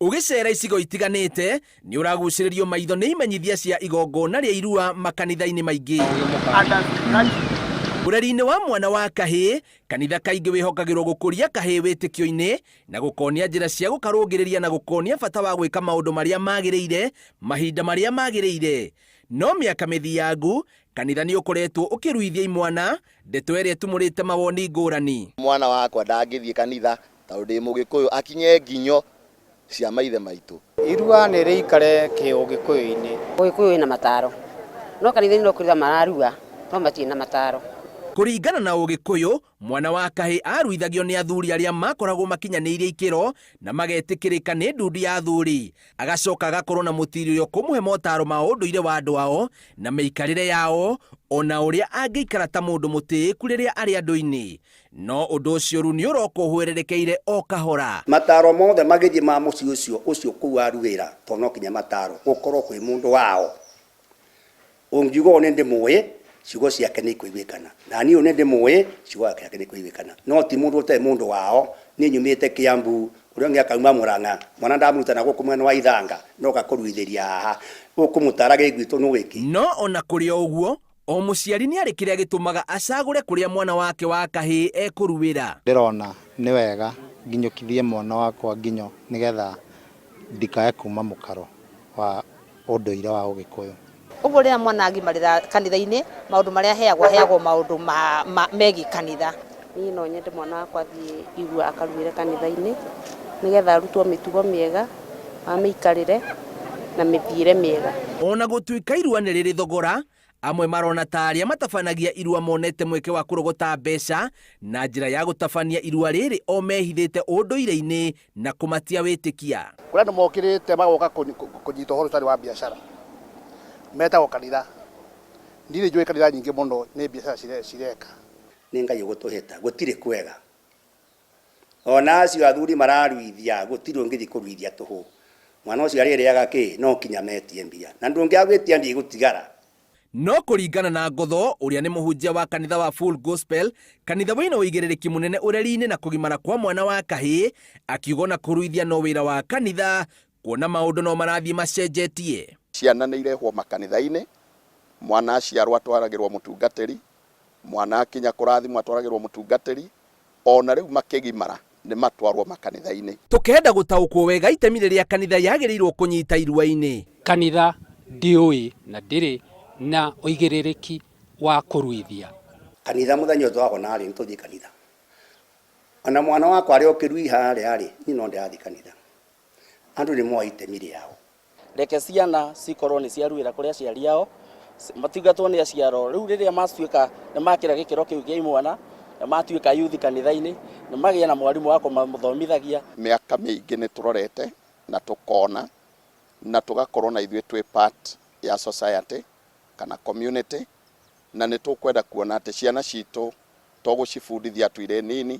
Ugicera icigo itiganite ni uraguciririo maitho ni imenyithia cia igongona ria irua makanitha-ini maingi. Ureri-ini wa mwana wa kahii, kanitha kaingi wihokagirwo gukuria kahii witikio-ini na gukonia njira cia gukarungiriria na gukonia bata wa gwika maundu maria magiriire mahinda maria magiriire. No miaka mithiangu kanitha ni ukoretwo ukiruithia imwana ndeto iria tumurite mawoni ngurani. Mwana wakwa ndangithie kanitha tondu ndi mugikuyu akinye nginyo cia maithe maitu. Irua ni riikare kiugikuyu-ini. Ugikuyu ina mataro. No kanitha no kuria mararua, no matina mataro. Kuringana na Ugikuyu, mwana wa kahii aruithagio ni athuri aria makoragwo makinyaniirie ikiro na magetikirika ni ndundi ya athuri. Agacoka agakorwo na mutiriryo kumuhe motaro ma unduire wa andu ao na meikarire yao, ona uria angiikara ta mundu mutiiku riria ari andu-ini. No undu ucio ru ni uroko hwererekeire o kahora. Mataro mothe magithie ma muci ucio kuu aruira to no kinya mataro gukorwo kwi mundu wao. Ungiugo ni ndimuwi ciugo ciake ni ikuiguikana na niu ni ndimuwi ciugo ciake ni ikuiguikana no ti mundu te mundu wao. Ni nyumite Kiambu uria ngi akauma Murang'a mwana ndamuruta na guku mwena wa Ithanga no gakuruithiria haha ukumutara gigwitu no wiki. No ona kuri oguo o muciari ni ari kiria gitumaga acagure kuria mwana wake wa kahii ekuruwira. Ndirona ni wega nginyukithie mwana wakwa nginyo nigetha ndikae kuma mukaro wa unduire wa Ugikuyu. Uguo rĩrĩa mwana agimarĩra kanitha-inĩ maũndũ marĩa heagwo maũndũ megi kanitha. Niĩ no nyende mwana wakwa athiĩ irua akaruire kanitha-inĩ nigetha arutwo mĩtugo mĩega wa mĩikarĩre na mĩthiĩre mĩega. Ona gutuika irua ni riri thogora, amwe marona ta aria matabanagia irua monete mweke wa kurogota mbeca na njira ya gutabania irua riri o mehithite unduire-ini na kumatia witikia. Kuria andu mokirite magoka kunyita uhoro tari wa biashara metagwo kanitha. Ndire njui kanitha nyingi muno ni biashara cireka. Ni Ngai gutuhita gutire kwega. Ona acio athuri mararuithia gutire ungithi kuruithia tuhu. Mwana ucio aririaga ki no kinya metie mbia na ndungiagwitia ndi gutigara. No kuringana na Ngotho uria ni muhunjia wa kanitha wa Full Gospel, kanitha wina uigiririki munene ureri-ini na kugimara kwa mwana wa kahii, akiuga na kuruithia no wira wa kanitha kuona maundu no marathie macenjetie. Ciana ni irehwo makanitha-ini, mwana aciarwo atwaragirwo mutungatiri, mwana akinya kurathimwo atwaragirwo mutungatiri, ona riu makigimara ni matwarwo makanitha-ini. Tukenda gutaukwo wega itemi riria kanitha yagirirwo kunyita irua-ini. Kanitha ndiui na ndiri na uigiririki wa kuruithia. Kanitha muthenya twako na ari ntuthi kanitha. Ona mwana wakwa ari okiruiha ari ni no ndathi kanitha. Andu ni mo itemi riao. Reke ciana cikorwo ni ciaruira kuria ciari ao matungatwo ni aciaro riu riria matuika ni makira gikiro kiu kia imwana na matuika youth kanitha-ini ni magia na mwarimu wako mamuthomithagia. Miaka mingi ni turorete na tukona na tugakorwo na ithuĩ twi part ya society kana community na ni tukwenda kuona ati ciana citu tugucibundithia twire nini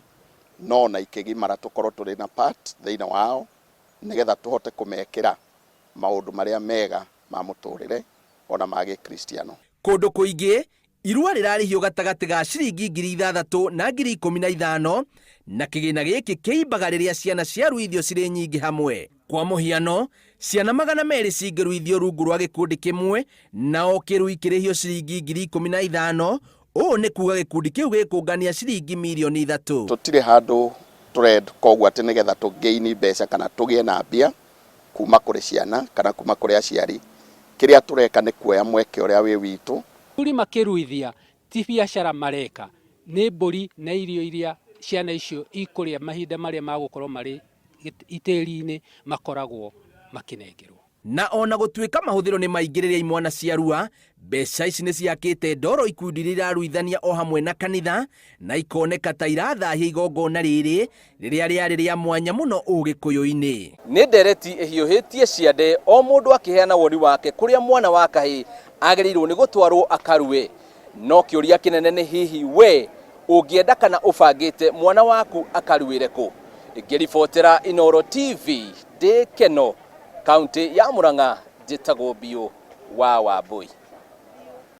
no na ikigimara tukorwo turi na part thiina wao nigetha tuhote kumekira maundu maria mega ma muturire ona ma gikristiano. Kundu kuingi irua rirarihio gatagati ga ciringi 6,000 na 15,000 na kigina giki kiimbaga riria ciana ciaruithio ciri nyingi hamwe. Kwa muhiano, ciana 200 cingiruithio rungu rwa gikundi kimwe na o kirui kirihio ciringi 15,000. Ũũ nĩ kuga gikundi kiu gikungania ciringi milioni 3. Tutire handu tured kogwa ati nigetha tugeini mbeca kana tugie na mbia kuma kuri ciana kana kuma kuri aciari. Kiria tureka ni kuoya mweke uria wi witu. Turi makiruithia ti biashara mareka ni mburi na irio iria ciana icio ikuria mahinda maria magukorwo mari iteri-ini makoragwo makinengerwo. Na ona gutuika mahuthiro ni maingiriria imwana ciarua, mbeca ici ni ciakite ndoro ikundi riraruithania o hamwe na kanitha na ikoneka ta irathahia igongona riri riria riari ria mwanya muno Ugikuyu-ini. Ni ndereti ihiuhitie ciande o mundu akiheana woni wake kuria mwana wa kahii agirirwo ni gutwarwo akarue. No kiuria kinene ni hihi we ungienda kana ubangite mwana waku akaruire ku? Ngiribotera Inooro TV ndi Keno, kaunti ya Murang'a, njitagwo Bio wa Wambui.